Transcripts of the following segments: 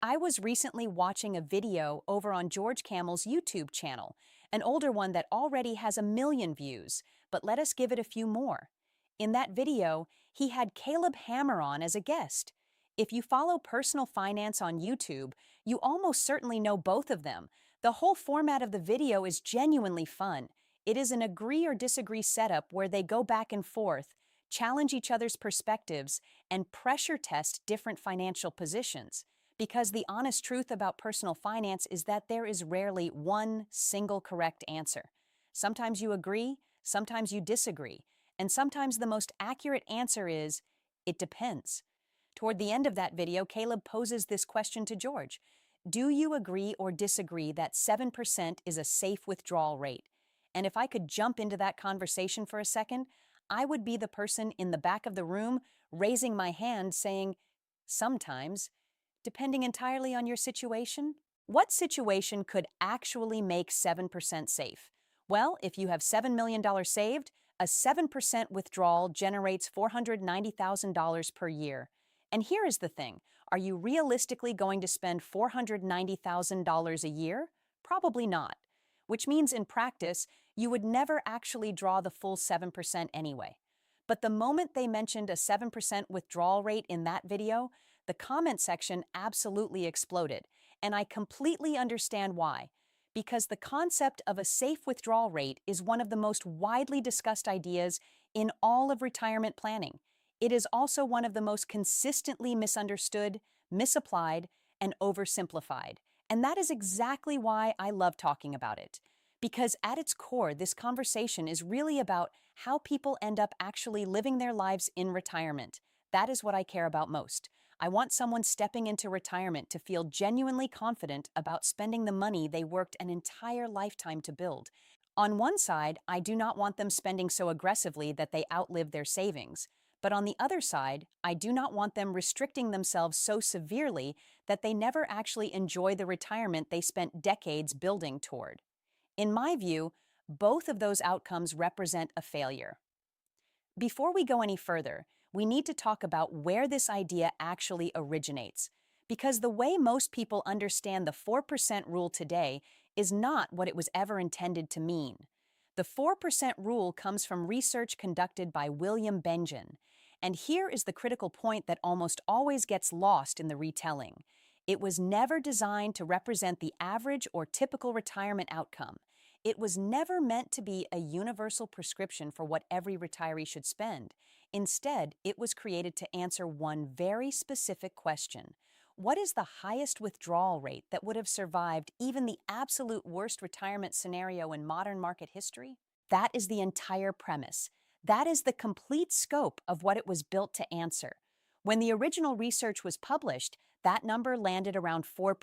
I was recently watching a video over on George Camel's YouTube channel, an older one that already has 1 million views, but let us give it a few more. In that video, he had Caleb Hammer on as a guest. If you follow personal finance on YouTube, you almost certainly know both of them. The whole format of the video is genuinely fun. It is an agree or disagree setup where they go back and forth, challenge each other's perspectives, and pressure test different financial positions. Because the honest truth about personal finance is that there is rarely one single correct answer. Sometimes you agree, sometimes you disagree, and sometimes the most accurate answer is, it depends. Toward the end of that video, Caleb poses this question to George. Do you agree or disagree that 7% is a safe withdrawal rate? And if I could jump into that conversation for a second, I would be the person in the back of the room raising my hand saying, sometimes, depending entirely on your situation? What situation could actually make 7% safe? Well, if you have $7 million saved, a 7% withdrawal generates $490,000 per year. And here is the thing, are you realistically going to spend $490,000 a year? Probably not. Which means in practice, you would never actually draw the full 7% anyway. But the moment they mentioned a 7% withdrawal rate in that video, the comment section absolutely exploded, and I completely understand why. Because the concept of a safe withdrawal rate is one of the most widely discussed ideas in all of retirement planning. It is also one of the most consistently misunderstood, misapplied, and oversimplified. And that is exactly why I love talking about it. Because at its core, this conversation is really about how people end up actually living their lives in retirement. That is what I care about most. I want someone stepping into retirement to feel genuinely confident about spending the money they worked an entire lifetime to build. On one side, I do not want them spending so aggressively that they outlive their savings. But on the other side, I do not want them restricting themselves so severely that they never actually enjoy the retirement they spent decades building toward. In my view, both of those outcomes represent a failure. Before we go any further, we need to talk about where this idea actually originates, because the way most people understand the 4% rule today is not what it was ever intended to mean. The 4% rule comes from research conducted by William Bengen, and here is the critical point that almost always gets lost in the retelling. It was never designed to represent the average or typical retirement outcome. It was never meant to be a universal prescription for what every retiree should spend. Instead, it was created to answer one very specific question. What is the highest withdrawal rate that would have survived even the absolute worst retirement scenario in modern market history? That is the entire premise. That is the complete scope of what it was built to answer. When the original research was published, that number landed around 4%.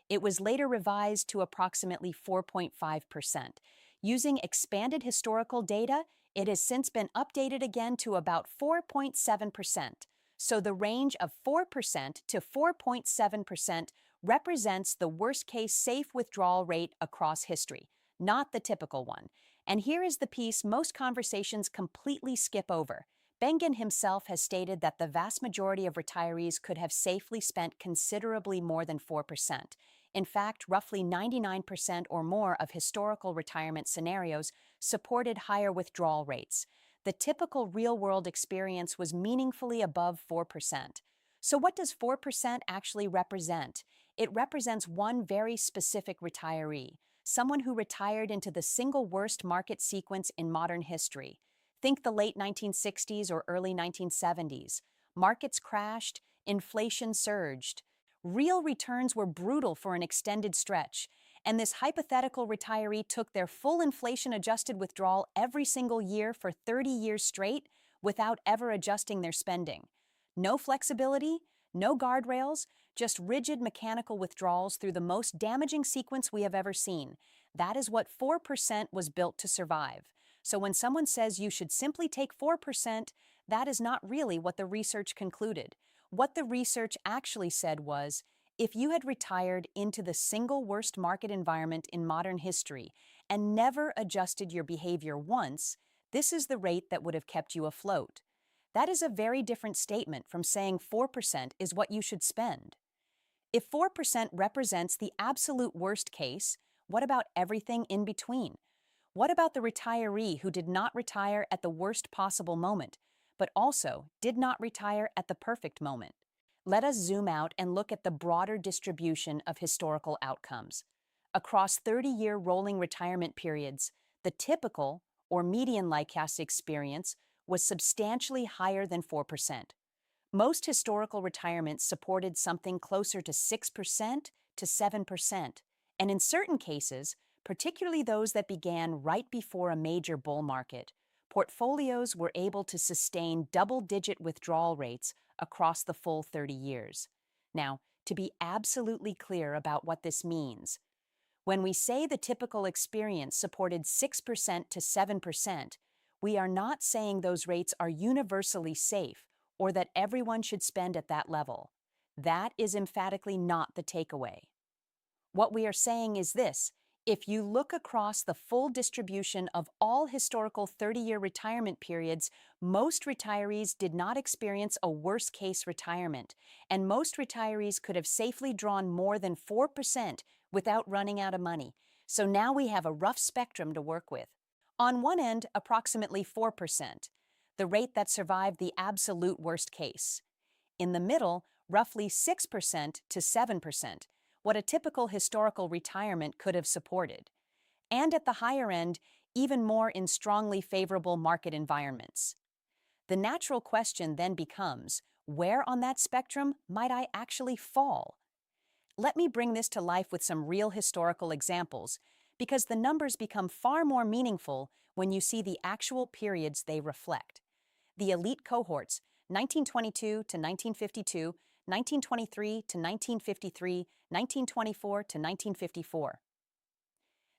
It was later revised to approximately 4.5%. Using expanded historical data, it has since been updated again to about 4.7%. So the range of 4% to 4.7% represents the worst-case safe withdrawal rate across history, not the typical one. And here is the piece most conversations completely skip over. Bengen himself has stated that the vast majority of retirees could have safely spent considerably more than 4%. In fact, roughly 99% or more of historical retirement scenarios supported higher withdrawal rates. The typical real-world experience was meaningfully above 4%. So what does 4% actually represent? It represents one very specific retiree, someone who retired into the single worst market sequence in modern history. Think the late 1960s or early 1970s. Markets crashed, inflation surged. Real returns were brutal for an extended stretch, and this hypothetical retiree took their full inflation-adjusted withdrawal every single year for 30 years straight without ever adjusting their spending. No flexibility, no guardrails, just rigid mechanical withdrawals through the most damaging sequence we have ever seen. That is what 4% was built to survive. So when someone says you should simply take 4%, that is not really what the research concluded. What the research actually said was, if you had retired into the single worst market environment in modern history and never adjusted your behavior once, this is the rate that would have kept you afloat. That is a very different statement from saying 4% is what you should spend. If 4% represents the absolute worst case, what about everything in between? What about the retiree who did not retire at the worst possible moment, but also did not retire at the perfect moment? Let us zoom out and look at the broader distribution of historical outcomes. Across 30-year rolling retirement periods, the typical or median LICAS experience was substantially higher than 4%. Most historical retirements supported something closer to 6% to 7%, and in certain cases, particularly those that began right before a major bull market, portfolios were able to sustain double-digit withdrawal rates across the full 30 years. Now, to be absolutely clear about what this means, when we say the typical experience supported 6% to 7%, we are not saying those rates are universally safe or that everyone should spend at that level. That is emphatically not the takeaway. What we are saying is this: if you look across the full distribution of all historical 30-year retirement periods, most retirees did not experience a worst-case retirement, and most retirees could have safely drawn more than 4% without running out of money. So now we have a rough spectrum to work with. On one end, approximately 4%, the rate that survived the absolute worst case. In the middle, roughly 6% to 7%, what a typical historical retirement could have supported. And at the higher end, even more in strongly favorable market environments. The natural question then becomes, where on that spectrum might I actually fall? Let me bring this to life with some real historical examples, because the numbers become far more meaningful when you see the actual periods they reflect. The elite cohorts, 1922 to 1952, 1923 to 1953, 1924 to 1954.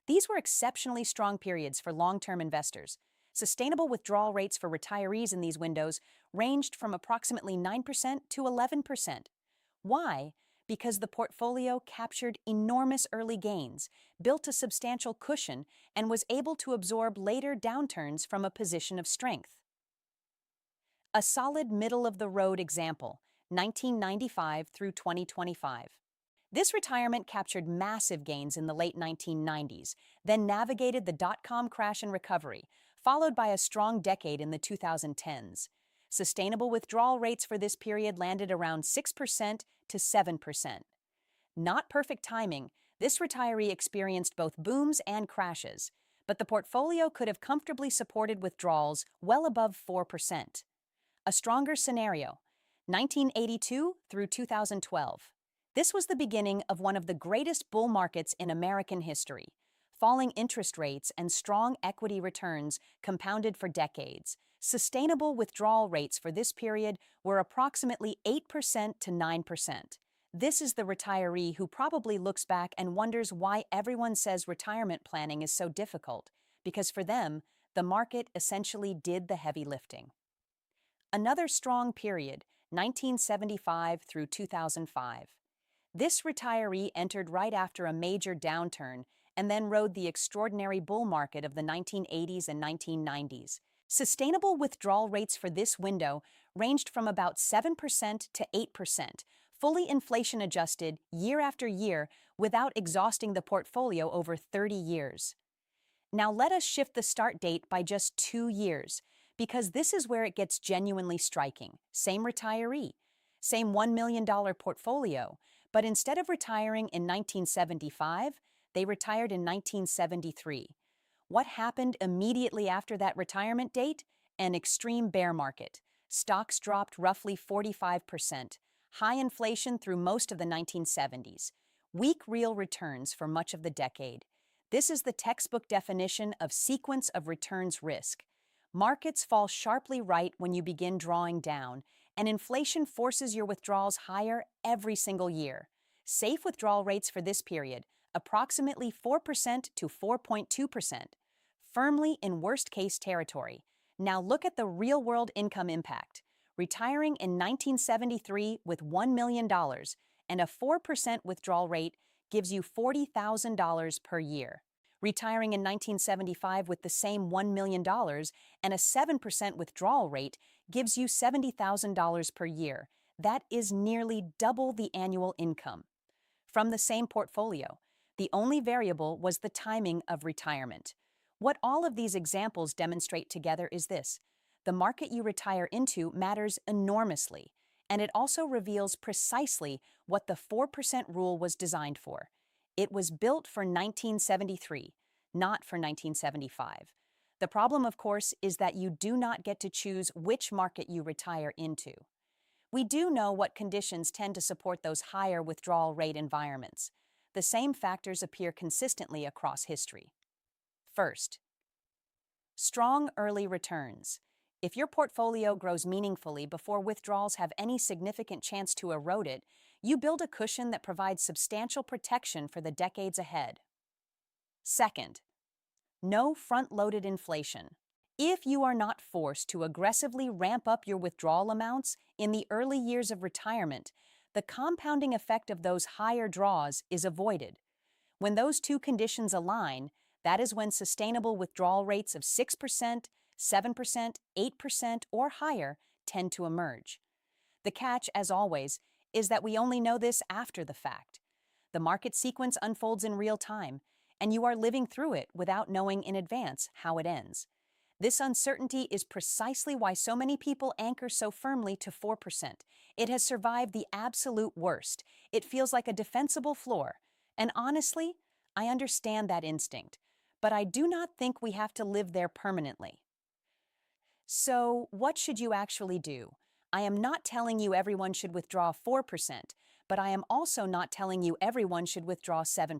These were exceptionally strong periods for long-term investors. Sustainable withdrawal rates for retirees in these windows ranged from approximately 9% to 11%. Why? Because the portfolio captured enormous early gains, built a substantial cushion, and was able to absorb later downturns from a position of strength. A solid middle-of-the-road example, 1995 through 2025. This retirement captured massive gains in the late 1990s, then navigated the dot-com crash and recovery, followed by a strong decade in the 2010s. Sustainable withdrawal rates for this period landed around 6% to 7%. Not perfect timing, this retiree experienced both booms and crashes, but the portfolio could have comfortably supported withdrawals well above 4%. A stronger scenario, 1982 through 2012. This was the beginning of one of the greatest bull markets in American history. Falling interest rates and strong equity returns compounded for decades. Sustainable withdrawal rates for this period were approximately 8% to 9%. This is the retiree who probably looks back and wonders why everyone says retirement planning is so difficult, because for them, the market essentially did the heavy lifting. Another strong period, 1975 through 2005. This retiree entered right after a major downturn and then rode the extraordinary bull market of the 1980s and 1990s. Sustainable withdrawal rates for this window ranged from about 7% to 8%, fully inflation-adjusted year after year without exhausting the portfolio over 30 years. Now let us shift the start date by just 2 years, because this is where it gets genuinely striking. Same retiree, same $1 million portfolio, but instead of retiring in 1975, they retired in 1973. What happened immediately after that retirement date? An extreme bear market. Stocks dropped roughly 45%. High inflation through most of the 1970s. Weak real returns for much of the decade. This is the textbook definition of sequence of returns risk. Markets fall sharply right when you begin drawing down, and inflation forces your withdrawals higher every single year. Safe withdrawal rates for this period, approximately 4% to 4.2%, firmly in worst-case territory. Now look at the real-world income impact. Retiring in 1973 with $1 million and a 4% withdrawal rate gives you $40,000 per year. Retiring in 1975 with the same $1 million and a 7% withdrawal rate gives you $70,000 per year. That is nearly double the annual income. from the same portfolio. The only variable was the timing of retirement. What all of these examples demonstrate together is this: the market you retire into matters enormously, and it also reveals precisely what the 4% rule was designed for. It was built for 1973, not for 1975. The problem, of course, is that you do not get to choose which market you retire into. We do know what conditions tend to support those higher withdrawal rate environments. The same factors appear consistently across history. First, strong early returns. If your portfolio grows meaningfully before withdrawals have any significant chance to erode it, you build a cushion that provides substantial protection for the decades ahead. Second, no front-loaded inflation. If you are not forced to aggressively ramp up your withdrawal amounts in the early years of retirement, the compounding effect of those higher draws is avoided. When those two conditions align, that is when sustainable withdrawal rates of 6%, 7%, 8%, or higher tend to emerge. The catch, as always, is that we only know this after the fact. The market sequence unfolds in real time, and you are living through it without knowing in advance how it ends. This uncertainty is precisely why so many people anchor so firmly to 4%. It has survived the absolute worst. It feels like a defensible floor. And honestly, I understand that instinct, but I do not think we have to live there permanently. So, what should you actually do? I am not telling you everyone should withdraw 4%, but I am also not telling you everyone should withdraw 7%.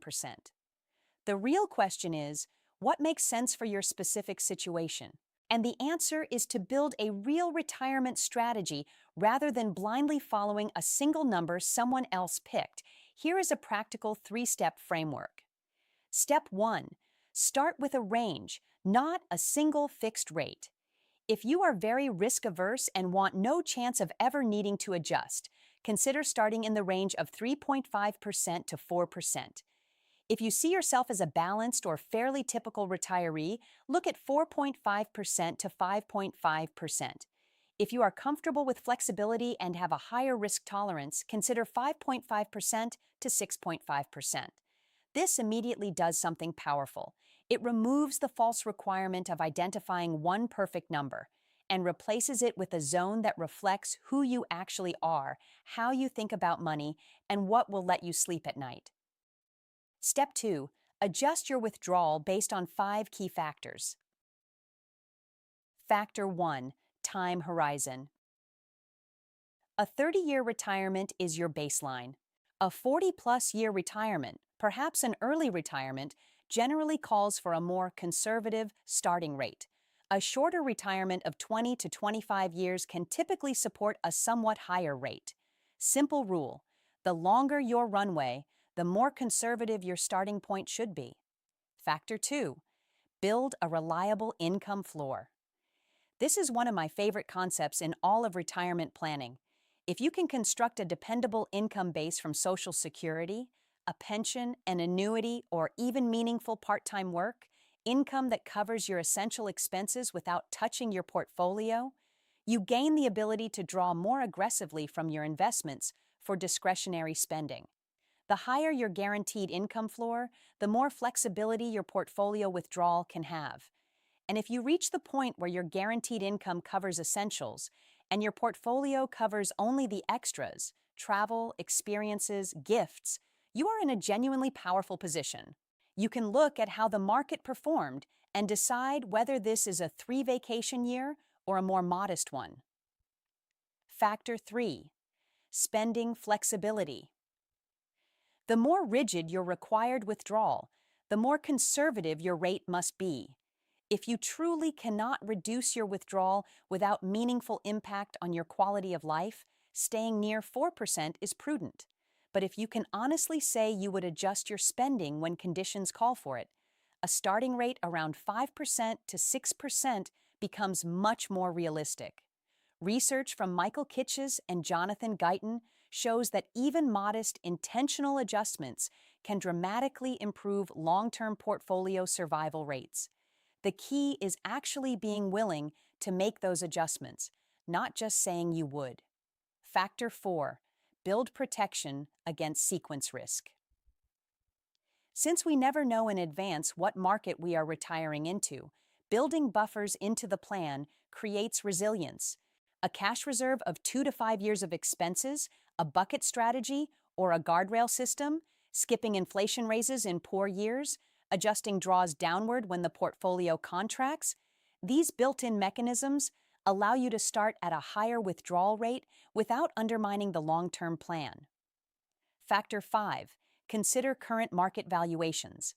The real question is, what makes sense for your specific situation? And the answer is to build a real retirement strategy rather than blindly following a single number someone else picked. Here is a practical 3-step framework. Step 1. Start with a range, not a single fixed rate. If you are very risk-averse and want no chance of ever needing to adjust, consider starting in the range of 3.5% to 4%. If you see yourself as a balanced or fairly typical retiree, look at 4.5% to 5.5%. If you are comfortable with flexibility and have a higher risk tolerance, consider 5.5% to 6.5%. This immediately does something powerful. It removes the false requirement of identifying one perfect number and replaces it with a zone that reflects who you actually are, how you think about money, and what will let you sleep at night. Step 2. Adjust your withdrawal based on 5 key factors. Factor 1. Time horizon. A 30-year retirement is your baseline. A 40-plus year retirement, perhaps an early retirement, generally calls for a more conservative starting rate. A shorter retirement of 20 to 25 years can typically support a somewhat higher rate. Simple rule: the longer your runway, the more conservative your starting point should be. Factor 2. Build a reliable income floor. This is one of my favorite concepts in all of retirement planning. If you can construct a dependable income base from Social Security, a pension, an annuity, or even meaningful part-time work, income that covers your essential expenses without touching your portfolio, you gain the ability to draw more aggressively from your investments for discretionary spending. The higher your guaranteed income floor, the more flexibility your portfolio withdrawal can have. And if you reach the point where your guaranteed income covers essentials and your portfolio covers only the extras, travel, experiences, gifts, you are in a genuinely powerful position. You can look at how the market performed and decide whether this is a 3-vacation year or a more modest one. Factor 3. Spending flexibility. The more rigid your required withdrawal, the more conservative your rate must be. If you truly cannot reduce your withdrawal without meaningful impact on your quality of life, staying near 4% is prudent. But if you can honestly say you would adjust your spending when conditions call for it, a starting rate around 5% to 6% becomes much more realistic. Research from Michael Kitches and Jonathan Guyton shows that even modest, intentional adjustments can dramatically improve long-term portfolio survival rates. The key is actually being willing to make those adjustments, not just saying you would. Factor 4. Build protection against sequence risk. Since we never know in advance what market we are retiring into, building buffers into the plan creates resilience. A cash reserve of 2 to 5 years of expenses, a bucket strategy, or a guardrail system, skipping inflation raises in poor years, adjusting draws downward when the portfolio contracts, these built-in mechanisms allow you to start at a higher withdrawal rate without undermining the long-term plan. Factor 5. Consider current market valuations.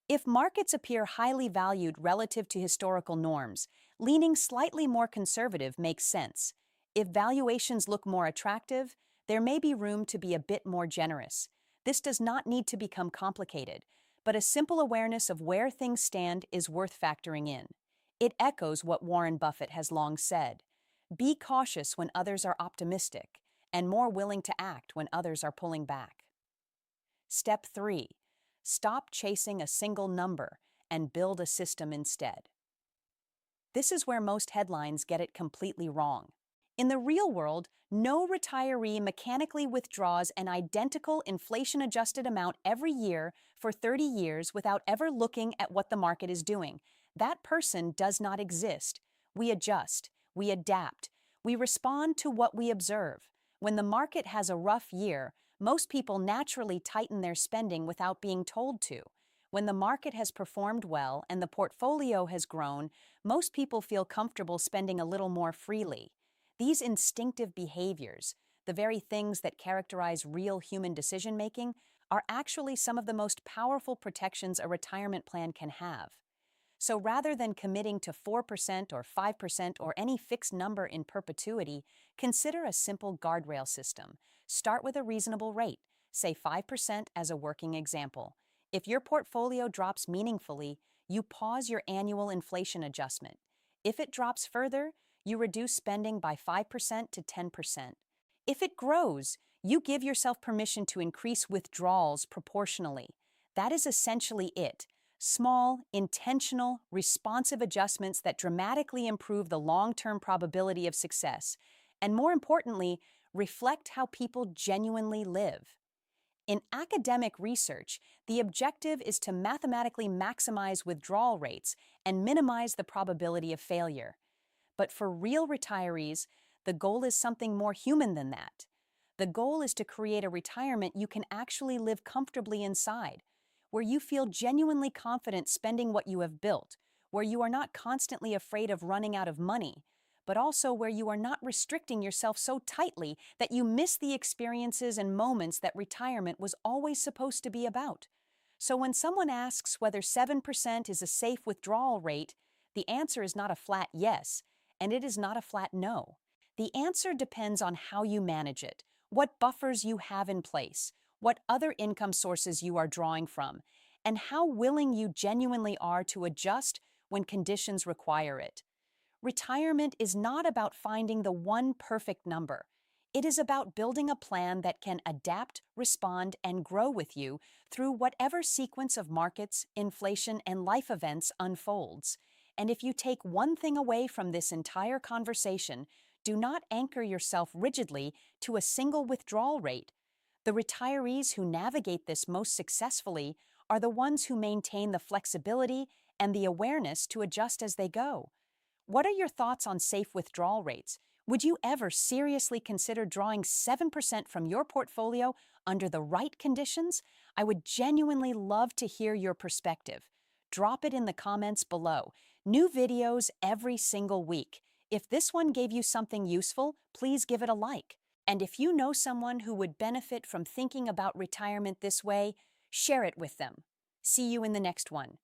If markets appear highly valued relative to historical norms, leaning slightly more conservative makes sense. If valuations look more attractive, there may be room to be a bit more generous. This does not need to become complicated, but a simple awareness of where things stand is worth factoring in. It echoes what Warren Buffett has long said: be cautious when others are optimistic, and more willing to act when others are pulling back. Step 3. Stop chasing a single number and build a system instead. This is where most headlines get it completely wrong. In the real world, no retiree mechanically withdraws an identical inflation-adjusted amount every year for 30 years without ever looking at what the market is doing. That person does not exist. We adjust, we adapt, we respond to what we observe. When the market has a rough year, most people naturally tighten their spending without being told to. When the market has performed well and the portfolio has grown, most people feel comfortable spending a little more freely. These instinctive behaviors, the very things that characterize real human decision-making, are actually some of the most powerful protections a retirement plan can have. So rather than committing to 4% or 5% or any fixed number in perpetuity, consider a simple guardrail system. Start with a reasonable rate, say 5% as a working example. If your portfolio drops meaningfully, you pause your annual inflation adjustment. If it drops further, you reduce spending by 5% to 10%. If it grows, you give yourself permission to increase withdrawals proportionally. That is essentially it. Small, intentional, responsive adjustments that dramatically improve the long-term probability of success, and more importantly, reflect how people genuinely live. In academic research, the objective is to mathematically maximize withdrawal rates and minimize the probability of failure. But for real retirees, the goal is something more human than that. The goal is to create a retirement you can actually live comfortably inside, where you feel genuinely confident spending what you have built, where you are not constantly afraid of running out of money, but also where you are not restricting yourself so tightly that you miss the experiences and moments that retirement was always supposed to be about. So when someone asks whether 7% is a safe withdrawal rate, the answer is not a flat yes, and it is not a flat no. The answer depends on how you manage it, what buffers you have in place, what other income sources you are drawing from, and how willing you genuinely are to adjust when conditions require it. Retirement is not about finding the one perfect number. It is about building a plan that can adapt, respond, and grow with you through whatever sequence of markets, inflation, and life events unfolds. And if you take one thing away from this entire conversation, do not anchor yourself rigidly to a single withdrawal rate. The retirees who navigate this most successfully are the ones who maintain the flexibility and the awareness to adjust as they go. What are your thoughts on safe withdrawal rates? Would you ever seriously consider drawing 7% from your portfolio under the right conditions? I would genuinely love to hear your perspective. Drop it in the comments below. New videos every single week. If this one gave you something useful, please give it a like. And if you know someone who would benefit from thinking about retirement this way, share it with them. See you in the next one.